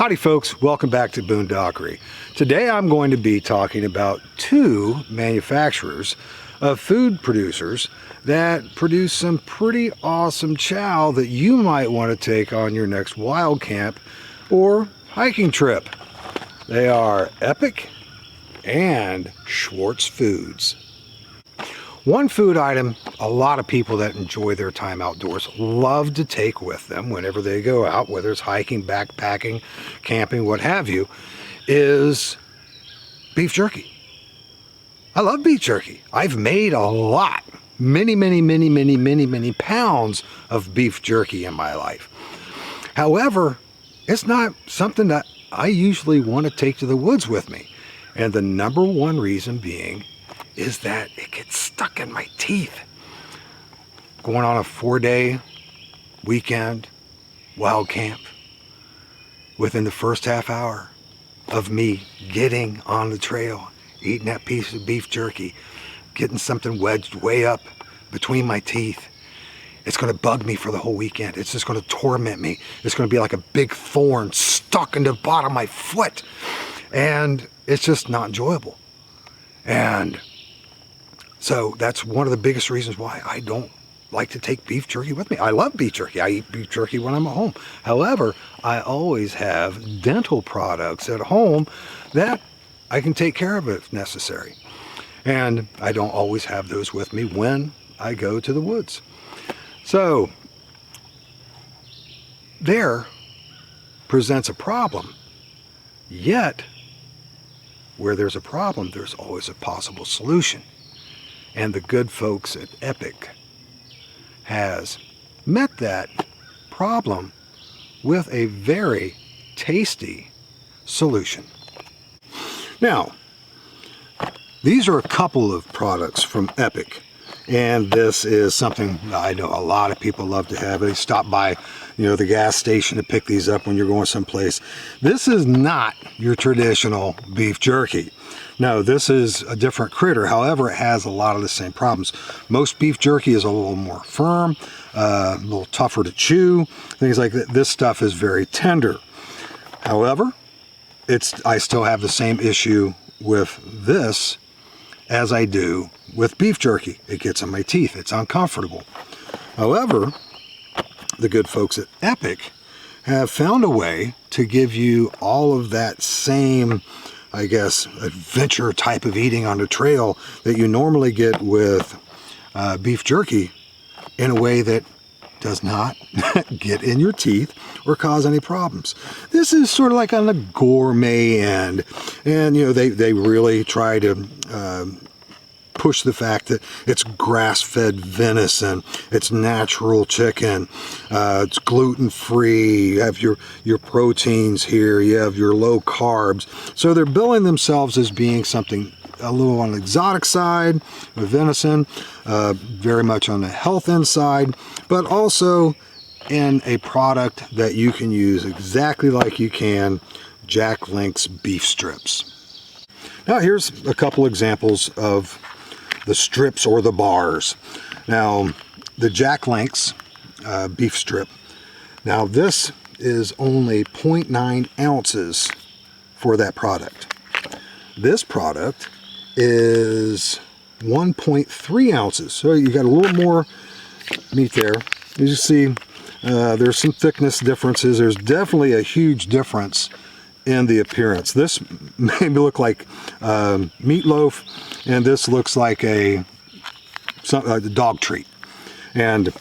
Howdy folks, welcome back to Boondockery. Today I'm going to be talking about two manufacturers of food producers that produce some pretty awesome chow that you might want to take on your next wild camp or hiking trip. They are Epic and Swartz Foods. One food item a lot of people that enjoy their time outdoors love to take with them whenever they go out, whether it's hiking, backpacking, camping, what have you, is beef jerky. I love beef jerky. I've made a lot, many pounds of beef jerky in my life. However, it's not something that I usually want to take to the woods with me. And the number one reason being is that it gets stuck in my teeth. Going on a 4-day weekend wild camp, within the first half hour of me getting on the trail, eating that piece of beef jerky, getting something wedged way up between my teeth, it's going to bug me for the whole weekend. It's just going to torment me. It's going to be like a big thorn stuck in the bottom of my foot. And it's just not enjoyable. And so that's one of the biggest reasons why I don't like to take beef jerky with me. I love beef jerky. I eat beef jerky when I'm at home. However, I always have dental products at home that I can take care of if necessary. And I don't always have those with me when I go to the woods. So there presents a problem. Yet, where there's a problem, there's always a possible solution. And the good folks at Epic has met that problem with a very tasty solution. Now, these are a couple of products from Epic, and this is something I know a lot of people love to have. They stop by, the gas station to pick these up when you're going someplace. This is not your traditional beef jerky. No, this is a different critter. However, it has a lot of the same problems. Most beef jerky is a little more firm, a little tougher to chew, things like that. This stuff is very tender. However, I still have the same issue with this as I do with beef jerky. It gets on my teeth. It's uncomfortable. However, the good folks at Epic have found a way to give you all of that same, I guess, adventure type of eating on the trail that you normally get with beef jerky in a way that does not get in your teeth or cause any problems. This is sort of like on the gourmet end, and they really try to push the fact that it's grass-fed venison, it's natural chicken, it's gluten-free, you have your proteins here, you have your low carbs. So they're billing themselves as being something a little on the exotic side with venison, very much on the health end side, but also in a product that you can use exactly like you can Jack Link's beef strips. Now here's a couple examples of the strips or the bars. Now the Jack Link's beef strip, now this is only 0.9 ounces for that product. This product is 1.3 ounces, so you got a little more meat there. As you see, there's some thickness differences. There's definitely a huge difference in the appearance. This made me look like meatloaf, and this looks like a dog treat. And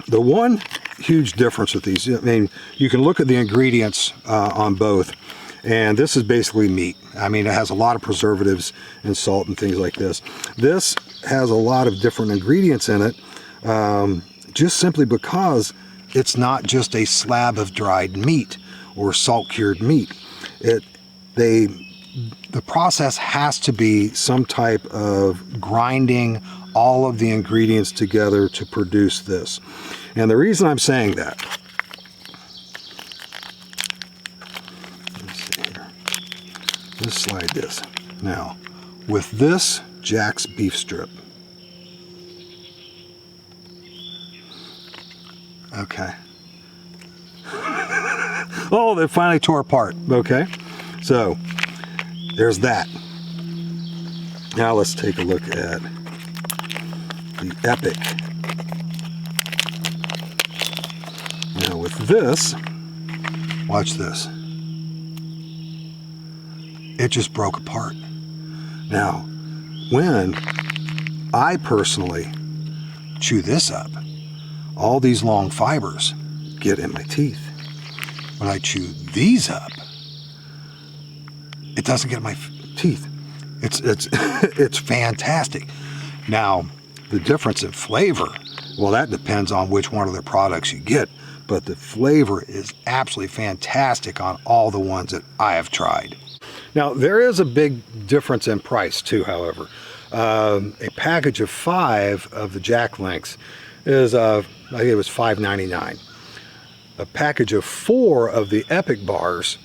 the one huge difference with these, I mean, you can look at the ingredients on both, and this is basically meat. I mean, it has a lot of preservatives and salt and things like this. This has a lot of different ingredients in it, just simply because it's not just a slab of dried meat or salt cured meat. The process has to be some type of grinding all of the ingredients together to produce this. And the reason I'm saying that, let's see here, let's slide this. Now, with this Jack's beef strip, okay, Oh, they finally tore apart. Okay, so there's that. Now let's take a look at the Epic. Now with this, watch this. It just broke apart. Now, when I personally chew this up, all these long fibers get in my teeth. When I chew these up, it doesn't get in my teeth. It's it's fantastic. Now, the difference in flavor, well, that depends on which one of the products you get, but the flavor is absolutely fantastic on all the ones that I have tried. Now, there is a big difference in price too, however. A package of 5 of the Jack Links is, I think it was $5.99. A package of 4 of the Epic bars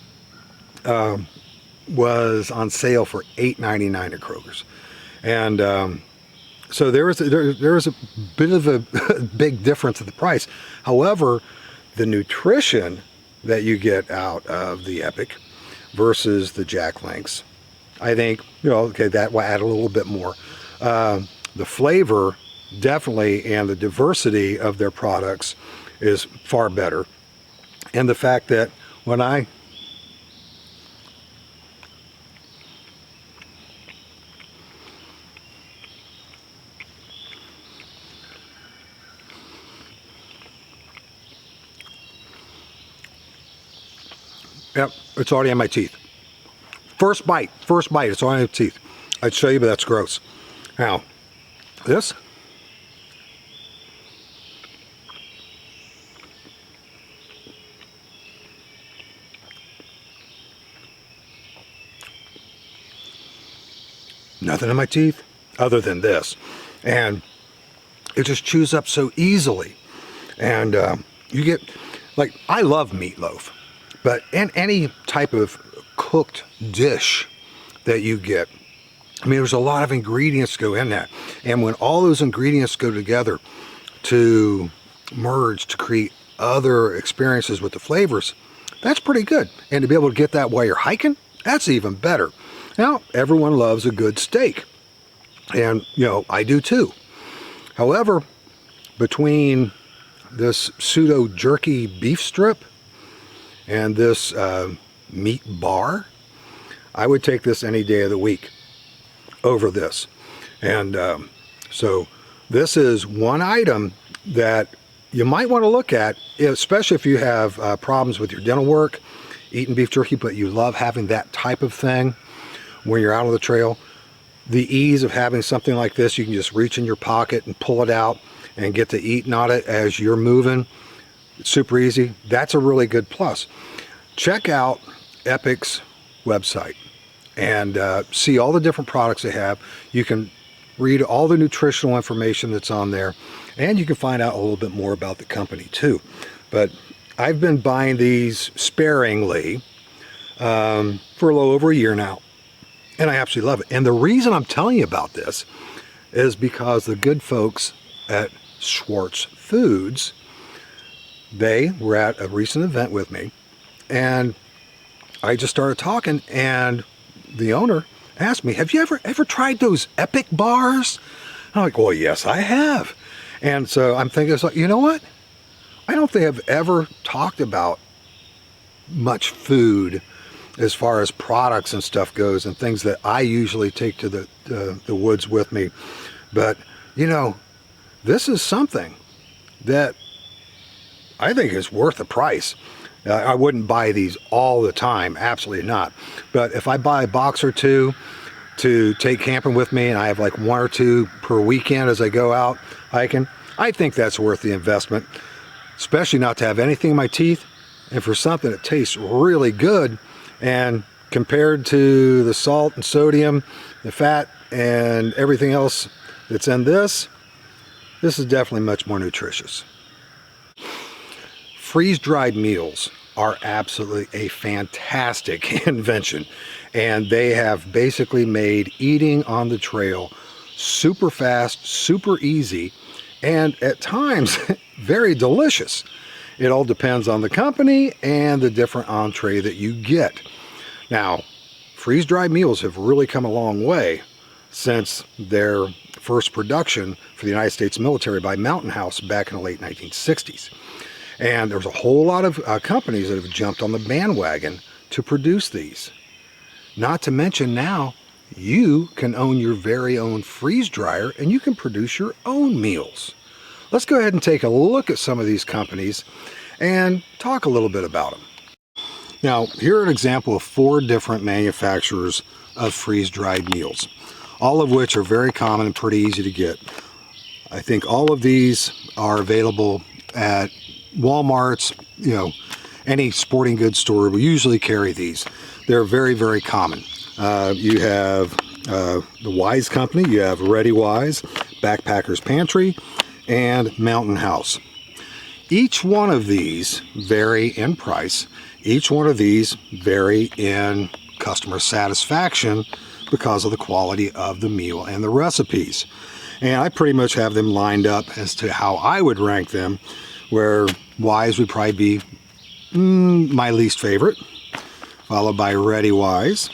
was on sale for $8.99 at Kroger's. And so there was a bit of a big difference in the price. However, the nutrition that you get out of the Epic versus the Jack Links, I think, okay, that will add a little bit more. The flavor definitely, and the diversity of their products is far better. And the fact that when I Yep, it's already in my teeth. First bite, it's already in my teeth. I'd show you, but that's gross. Now, this. Nothing in my teeth other than this. And it just chews up so easily. And you get, like, I love meatloaf. But in any type of cooked dish that you get, I mean, there's a lot of ingredients go in that. And when all those ingredients go together to merge to create other experiences with the flavors, that's pretty good. And to be able to get that while you're hiking, that's even better. Now, everyone loves a good steak. And, I do too. However, between this pseudo jerky beef strip and this meat bar, I would take this any day of the week over this. And so this is one item that you might want to look at, especially if you have problems with your dental work, eating beef jerky, but you love having that type of thing when you're out on the trail. The ease of having something like this, you can just reach in your pocket and pull it out and get to eating on it as you're moving. It's super easy. That's a really good plus. Check out Epic's website and see all the different products they have. You can read all the nutritional information that's on there, and you can find out a little bit more about the company too. But I've been buying these sparingly for a little over a year now, and I absolutely love it. And the reason I'm telling you about this is because the good folks at Swartz Foods, they were at a recent event with me, and I just started talking, and the owner asked me, have you ever tried those Epic bars? I'm like, well, yes, I have. And so I'm thinking, you know what? I don't think I've ever talked about much food as far as products and stuff goes, and things that I usually take to the woods with me. But, this is something that I think is worth the price. I wouldn't buy these all the time, absolutely not. But if I buy a box or two to take camping with me, and I have like 1 or 2 per weekend as I go out hiking, I think that's worth the investment, especially not to have anything in my teeth, and for something that tastes really good. And compared to the salt and sodium, the fat, and everything else that's in this is definitely much more nutritious. Freeze-dried meals are absolutely a fantastic invention, and they have basically made eating on the trail super fast, super easy, and at times very delicious. It all depends on the company and the different entree that you get. Now, freeze-dried meals have really come a long way since their first production for the United States military by Mountain House back in the late 1960s. And there's a whole lot of companies that have jumped on the bandwagon to produce these. Not to mention now, you can own your very own freeze dryer and you can produce your own meals. Let's go ahead and take a look at some of these companies and talk a little bit about them. Now, here are an example of 4 different manufacturers of freeze-dried meals, all of which are very common and pretty easy to get. I think all of these are available at Walmart's, any sporting goods store will usually carry these. They're very, very common. You have the Wise Company, you have Ready Wise, Backpacker's Pantry, and Mountain House. Each one of these vary in price. Each one of these vary in customer satisfaction because of the quality of the meal and the recipes. And I pretty much have them lined up as to how I would rank them, where Wise would probably be my least favorite, followed by Ready Wise,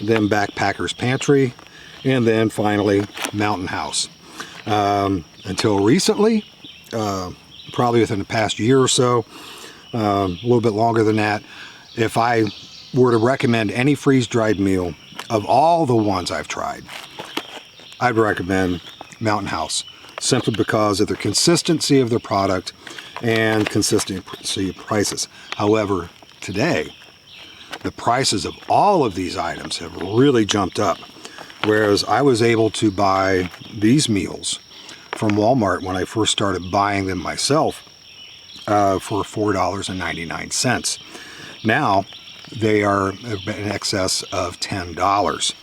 then Backpacker's Pantry, and then finally Mountain House. Until recently, probably within the past year or so, a little bit longer than that, if I were to recommend any freeze-dried meal of all the ones I've tried, I'd recommend Mountain House, simply because of the consistency of their product and consistency of prices. However, today, the prices of all of these items have really jumped up, whereas I was able to buy these meals from Walmart when I first started buying them myself for $4.99. Now they are in excess of $10.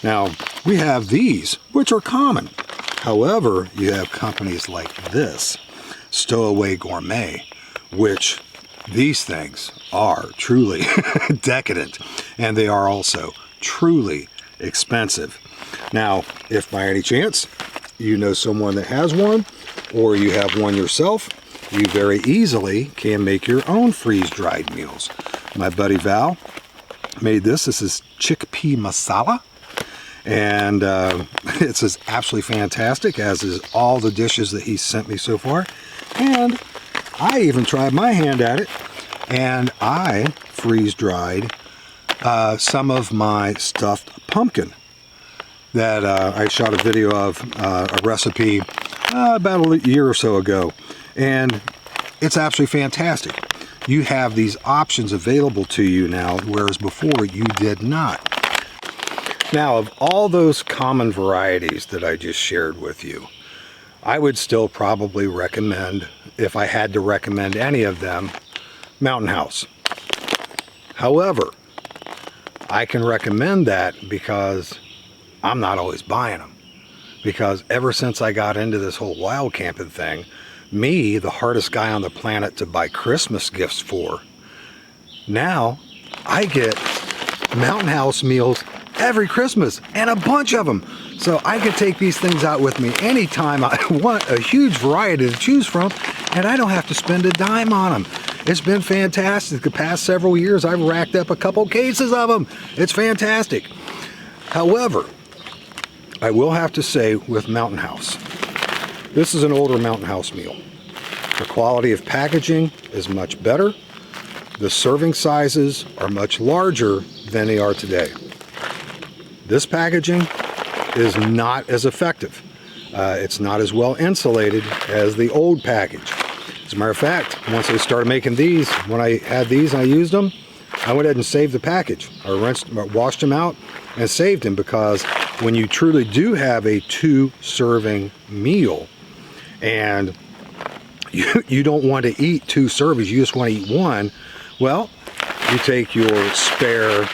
Now we have these, which are common. However, you have companies like this, Stowaway Gourmet, which these things are truly decadent, and they are also truly expensive. Now, if by any chance you know someone that has one, or you have one yourself, you very easily can make your own freeze-dried meals. My buddy Val made this. This is chickpea masala, and it's just absolutely fantastic, as is all the dishes that he's sent me so far. And I even tried my hand at it, and I freeze-dried some of my stuffed pumpkin that I shot a video of, a recipe about a year or so ago, and it's absolutely fantastic. You have these options available to you now, whereas before you did not. Now, of all those common varieties that I just shared with you, I would still probably recommend, if I had to recommend any of them, Mountain House. However, I can recommend that because I'm not always buying them. Because ever since I got into this whole wild camping thing, me, the hardest guy on the planet to buy Christmas gifts for, now I get Mountain House meals every Christmas, and a bunch of them. So I can take these things out with me anytime I want, a huge variety to choose from, and I don't have to spend a dime on them. It's been fantastic. The past several years, I've racked up a couple cases of them. It's fantastic. However, I will have to say with Mountain House, this is an older Mountain House meal. The quality of packaging is much better. The serving sizes are much larger than they are today. This packaging is not as effective. It's not as well insulated as the old package. As a matter of fact, once I started making these, when I had these and I used them, I went ahead and saved the package. I washed them out and saved them, because when you truly do have a 2-serving meal and you don't want to eat 2 servings, you just want to eat one, well, you take your spare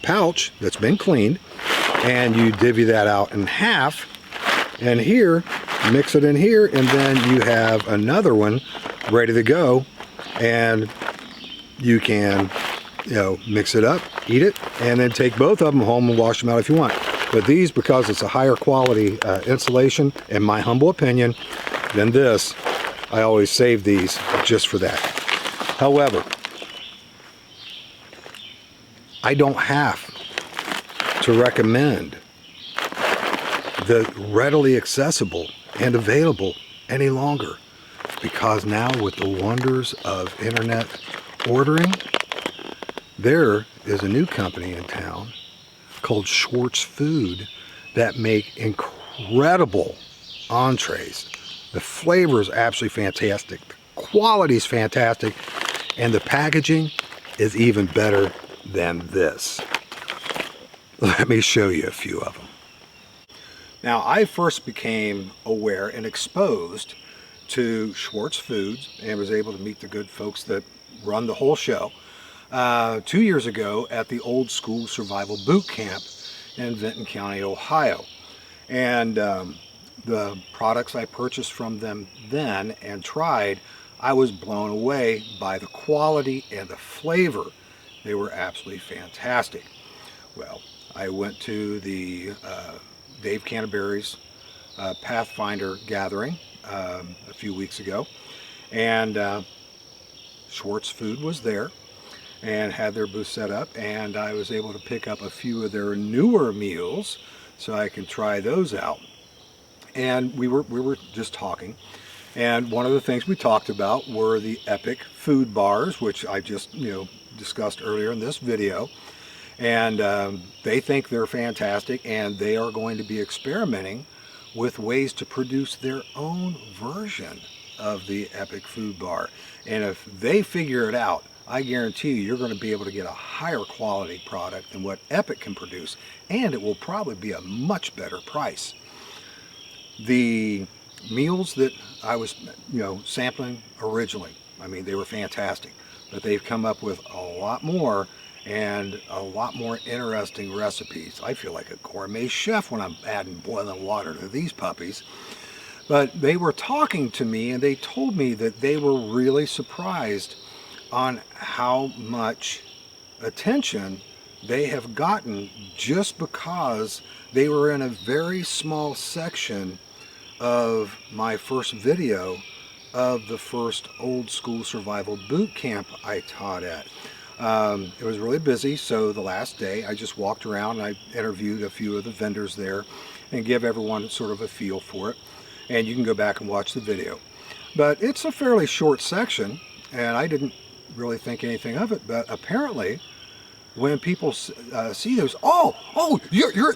pouch that's been cleaned and you divvy that out in half, and here, mix it in here, and then you have another one ready to go, and you can, mix it up, eat it, and then take both of them home and wash them out if you want. But these, because it's a higher quality insulation, in my humble opinion, than this, I always save these just for that. However, I don't have to recommend the readily accessible and available any longer, because now with the wonders of internet ordering, there is a new company in town called Swartz Food that make incredible entrees. The flavor is absolutely fantastic, the quality is fantastic, and the packaging is even better than this. Let me show you a few of them. Now, I first became aware and exposed to Swartz Foods and was able to meet the good folks that run the whole show 2 years ago at the Old School Survival Boot Camp in Vinton County, Ohio. And the products I purchased from them then and tried, I was blown away by the quality and the flavor. They were absolutely fantastic. Well, I went to the Dave Canterbury's Pathfinder gathering a few weeks ago, and Swartz Food was there and had their booth set up, and I was able to pick up a few of their newer meals so I can try those out. And we were just talking, and one of the things we talked about were the Epic food bars, which I just discussed earlier in this video. And they think they're fantastic, and they are going to be experimenting with ways to produce their own version of the Epic food bar. And if they figure it out, I guarantee you're going to be able to get a higher quality product than what Epic can produce, and it will probably be a much better price. The meals that I was sampling originally, I mean, they were fantastic, but they've come up with a lot more and a lot more interesting recipes. I feel like a gourmet chef when I'm adding boiling water to these puppies. But they were talking to me, and they told me that they were really surprised on how much attention they have gotten just because they were in a very small section of my first video of the first Old School Survival Boot Camp I taught at. It was really busy, so the last day I just walked around and I interviewed a few of the vendors there and give everyone sort of a feel for it. And you can go back and watch the video. But it's a fairly short section, and I didn't really think anything of it, but apparently when people see those,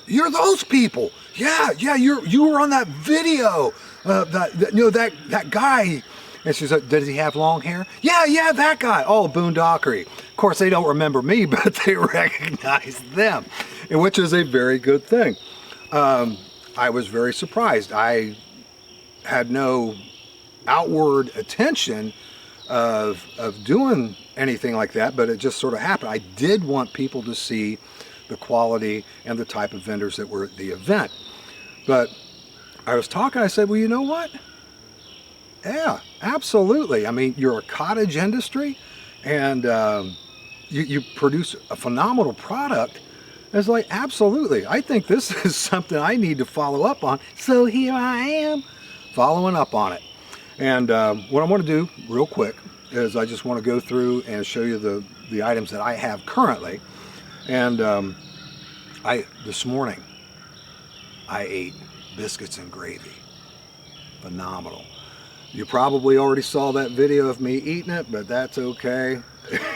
you're those people. Yeah, you were on that video. That guy. And she's like, does he have long hair? Yeah, that guy. Oh, Boondockery. Of course, they don't remember me, but they recognize them, which is a very good thing. I was very surprised. I had no outward attention of doing anything like that, but it just sort of happened. I did want people to see the quality and the type of vendors that were at the event. But I was talking, I said, well, you know what? Yeah, absolutely. I mean, you're a cottage industry, and you produce a phenomenal product. It's like, absolutely. I think this is something I need to follow up on. So here I am, following up on it. And what I want to do real quick is I just want to go through and show you the items that I have currently. And this morning I ate biscuits and gravy. Phenomenal. You probably already saw that video of me eating it, but that's okay.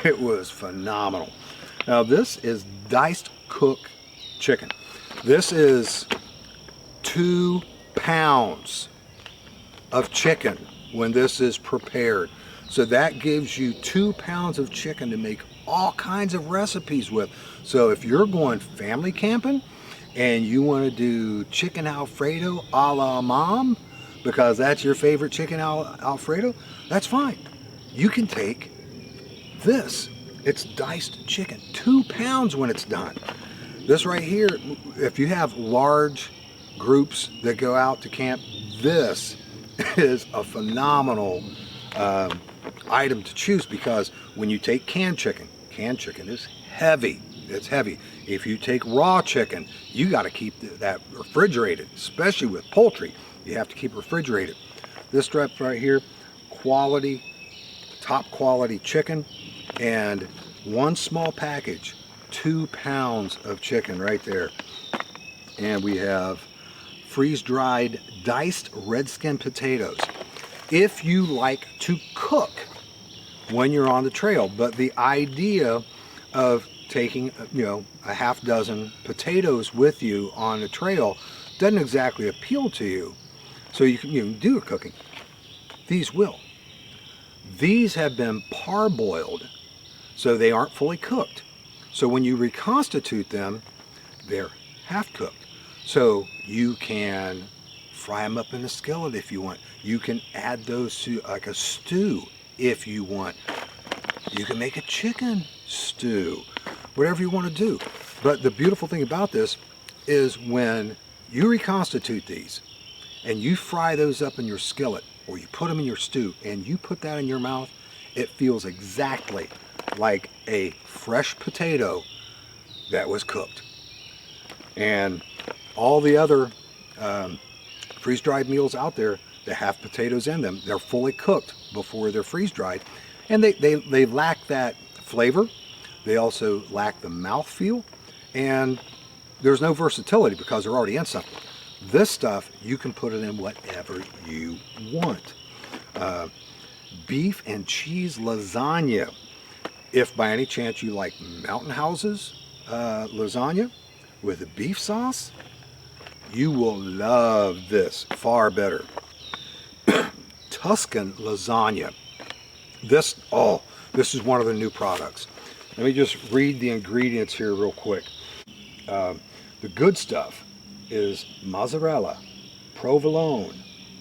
It was phenomenal. Now this is diced cook chicken. This is 2 pounds of chicken when this is prepared. So that gives you 2 pounds of chicken to make all kinds of recipes with. So if you're going family camping and you want to do chicken Alfredo a la mom, because that's your favorite chicken Alfredo, that's fine. You can take this. It's diced chicken, 2 pounds when it's done. This right here, if you have large groups that go out to camp, this is a phenomenal item to choose, because when you take canned chicken is heavy. It's heavy. If you take raw chicken, you got to keep that refrigerated, especially with poultry. You have to keep refrigerated. This strap right here, quality, top quality chicken, and one small package, 2 pounds of chicken right there. And we have freeze-dried diced red skin potatoes. If you like to cook when you're on the trail, but the idea of taking, you know, a half dozen potatoes with you on the trail doesn't exactly appeal to you, so you can do your cooking. These will. These have been parboiled, so they aren't fully cooked. So when you reconstitute them, they're half cooked. So you can fry them up in a skillet if you want. You can add those to like a stew if you want. You can make a chicken stew, whatever you want to do. But the beautiful thing about this is when you reconstitute these and you fry those up in your skillet, or you put them in your stew and you put that in your mouth, it feels exactly like a fresh potato that was cooked. And all the other freeze-dried meals out there that have potatoes in them, they're fully cooked before they're freeze-dried, and they lack that flavor. They also lack the mouthfeel, and there's no versatility because they're already in something. This stuff, you can put it in whatever you want. Beef and cheese lasagna. If by any chance you like Mountain House's lasagna with a beef sauce, you will love this far better. Tuscan lasagna. This is one of the new products. Let me just read the ingredients here real quick. The good stuff is mozzarella, provolone,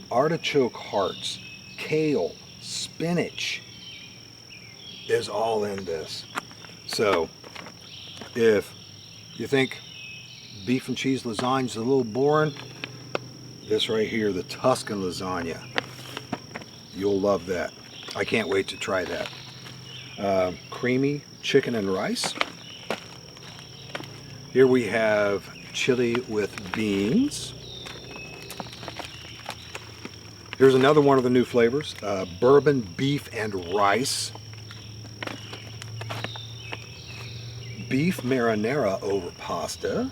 artichoke hearts, kale, spinach is all in this. So if you think beef and cheese lasagna is a little boring, this right here, the Tuscan lasagna, you'll love that. I can't wait to try that. Creamy chicken and rice. Here we have chili with beans. Here's another one of the new flavors, bourbon beef and rice. Beef marinara over pasta.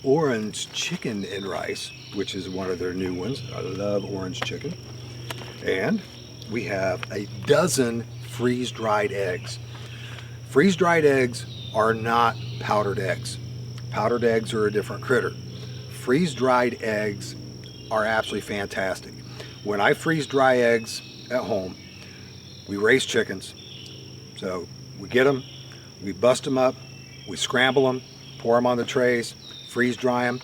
Orange chicken and rice, which is one of their new ones. I love orange chicken. And we have a dozen freeze-dried eggs. Freeze-dried eggs are not powdered eggs. Powdered eggs are a different critter. Freeze-dried eggs are absolutely fantastic. When I freeze dry eggs at home, we raise chickens. So we get them, we bust them up, we scramble them, pour them on the trays, freeze dry them.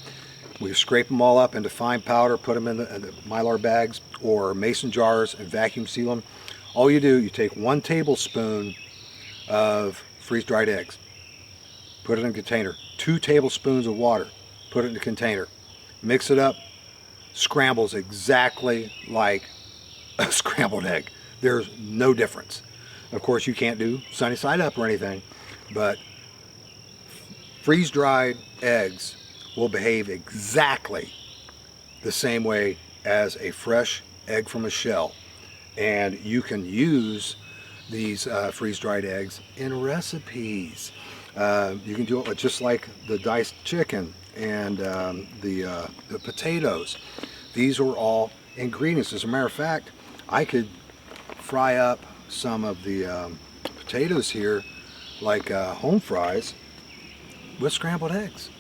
We scrape them all up into fine powder, put them in the Mylar bags or mason jars and vacuum seal them. All you do, you take 1 tablespoon of freeze-dried eggs, put it in a container, 2 tablespoons of water, put it in a container, mix it up, scrambles exactly like a scrambled egg. There's no difference. Of course, you can't do sunny side up or anything, but freeze-dried eggs will behave exactly the same way as a fresh egg from a shell. And you can use these freeze-dried eggs in recipes. You can do it just like the diced chicken and the potatoes. These are all ingredients. As a matter of fact, I could fry up some of the potatoes here like home fries with scrambled eggs.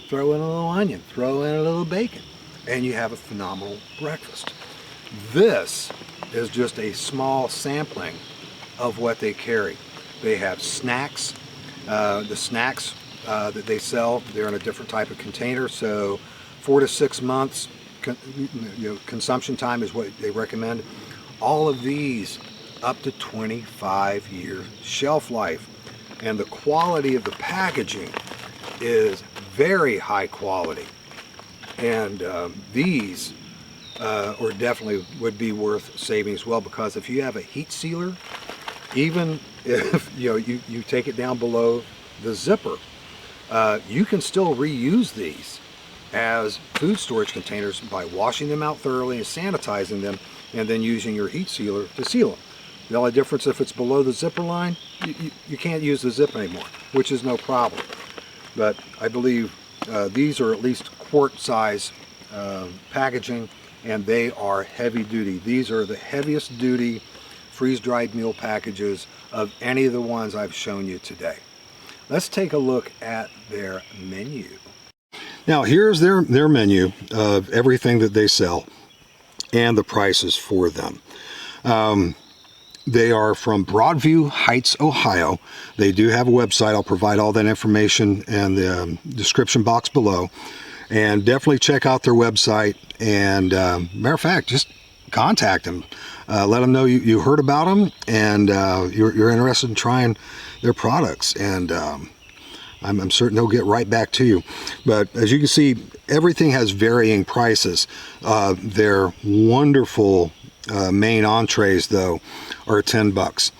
Throw in a little onion, throw in a little bacon, and you have a phenomenal breakfast. This is just a small sampling of what they carry. They have snacks. The snacks that they sell, they're in a different type of container, so 4 to 6 months consumption time is what they recommend. All of these up to 25-year shelf life, and the quality of the packaging is very high quality, and these or definitely would be worth saving as well, because if you have a heat sealer, even if you take it down below the zipper, you can still reuse these as food storage containers by washing them out thoroughly and sanitizing them, and then using your heat sealer to seal them. The only difference, if it's below the zipper line, you can't use the zip anymore, which is no problem. But I believe these are at least quart size packaging, and they are heavy duty. These are the heaviest duty freeze-dried meal packages of any of the ones I've shown you today. Let's take a look at their menu. Now here's their menu of everything that they sell and the prices for them. They are from Broadview Heights, Ohio. They do have a website. I'll provide all that information in the description box below. And definitely check out their website. And matter of fact, just contact them. Let them know you heard about them, and you're interested in trying their products. And I'm certain they'll get right back to you. But as you can see, everything has varying prices. Their wonderful main entrees, though, are $10.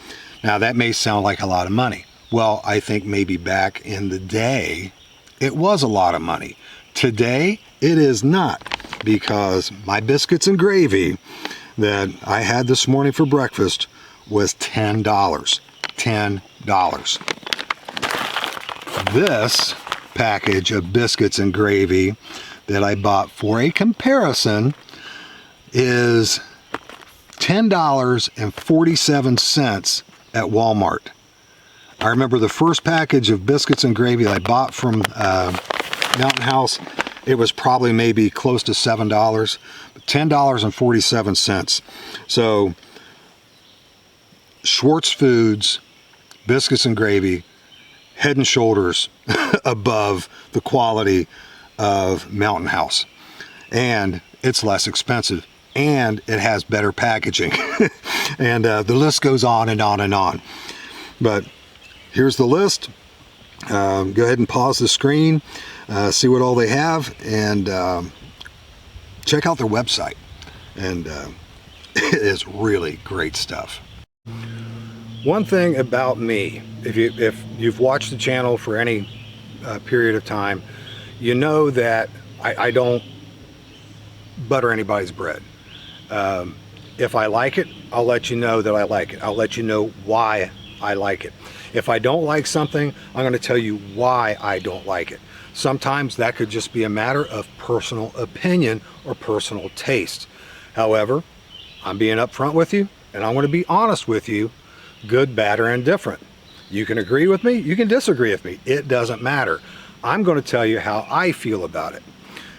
Now that may sound like a lot of money. Well, I think maybe back in the day it was a lot of money. Today it is not, because my biscuits and gravy that I had this morning for breakfast was $10. $10. This package of biscuits and gravy that I bought for a comparison is $10.47 at Walmart. I remember the first package of biscuits and gravy I bought from Mountain House, it was probably maybe close to $7, $10.47. So Swartz Foods biscuits and gravy, head and shoulders above the quality of Mountain House, and it's less expensive, and it has better packaging. And the list goes on and on and on. But here's the list. Go ahead and pause the screen, see what all they have, and check out their website. And it is really great stuff. One thing about me, if you've watched the channel for any period of time, you know that I don't butter anybody's bread. If I like it, I'll let you know that I like it. I'll let you know why I like it. If I don't like something, I'm going to tell you why I don't like it. Sometimes that could just be a matter of personal opinion or personal taste. However, I'm being upfront with you, and I want to be honest with you, good, bad, or indifferent. You can agree with me, you can disagree with me. It doesn't matter. I'm going to tell you how I feel about it.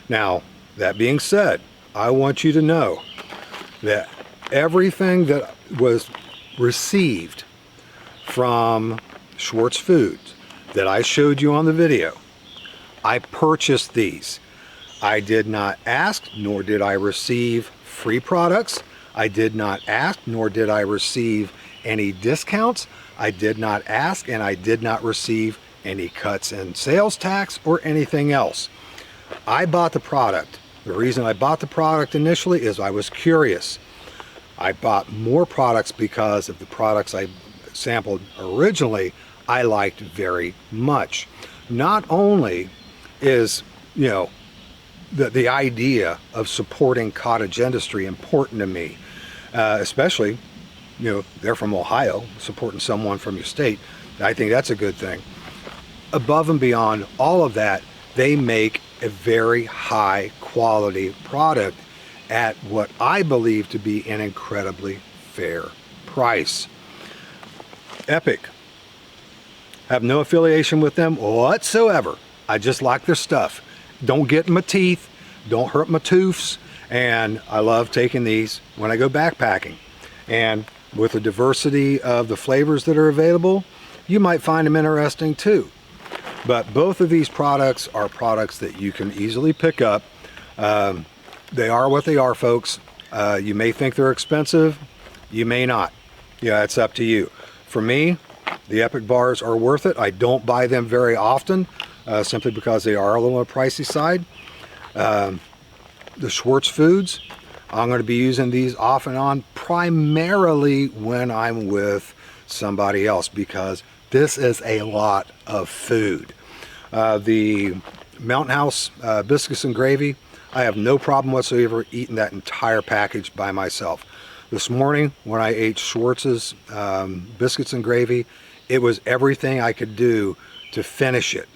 Now, that being said, I want you to know that everything that was received from Swartz Foods that I showed you on the video, I purchased these. I did not ask, nor did I receive free products. I did not ask, nor did I receive any discounts. I did not ask, and I did not receive any cuts in sales tax or anything else. I bought the product. The reason I bought the product initially is I was curious. I bought more products because of the products I sampled originally I liked very much. Not only is, you know, the idea of supporting cottage industry important to me, especially, you know, they're from Ohio, supporting someone from your state. I think that's a good thing. Above and beyond all of that, they make a very high quality product at what I believe to be an incredibly fair price. Epic. Have no affiliation with them whatsoever. I just like their stuff. Don't get in my teeth, don't hurt my toofs, and I love taking these when I go backpacking. And with the diversity of the flavors that are available, you might find them interesting too. But both of these products are products that you can easily pick up. They are what they are, folks. You may think they're expensive, you may not. Yeah, it's up to you. For me, the Epic bars are worth it. I don't buy them very often, simply because they are a little on the pricey side. The Swartz Foods, I'm going to be using these off and on primarily when I'm with somebody else, because this is a lot of food. The Mountain House biscuits and gravy, I have no problem whatsoever eating that entire package by myself. This morning when I ate Swartz's biscuits and gravy, it was everything I could do to finish it.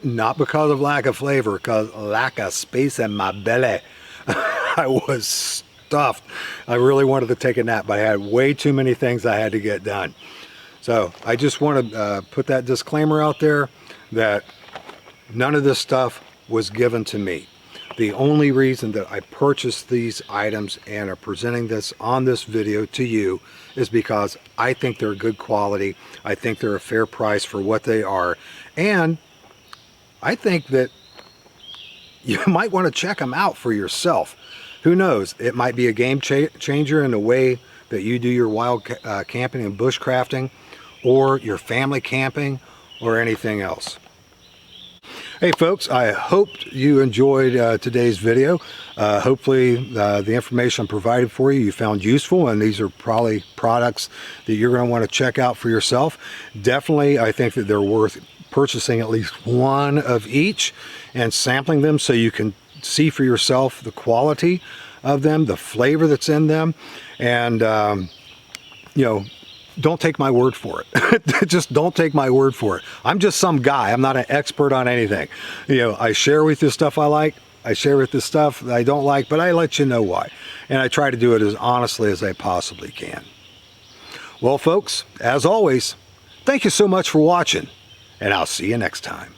Not because of lack of flavor, because lack of space in my belly. I was stuffed. I really wanted to take a nap, but I had way too many things I had to get done. So I just want to put that disclaimer out there that none of this stuff was given to me. The only reason that I purchased these items and are presenting this on this video to you is because I think they're good quality. I think they're a fair price for what they are. And I think that you might want to check them out for yourself. Who knows? It might be a game changer in the way that you do your wild camping and bushcrafting, or your family camping, or anything else. Hey folks, I hope you enjoyed today's video. Hopefully the information provided for you found useful, and these are probably products that you're going to want to check out for yourself. Definitely, I think that they're worth purchasing at least one of each and sampling them so you can see for yourself the quality of them, the flavor that's in them, and you know, don't take my word for it. Just don't take my word for it. I'm just some guy. I'm not an expert on anything. You know, I share with you stuff I like. I share with you stuff that I don't like, but I let you know why. And I try to do it as honestly as I possibly can. Well, folks, as always, thank you so much for watching, and I'll see you next time.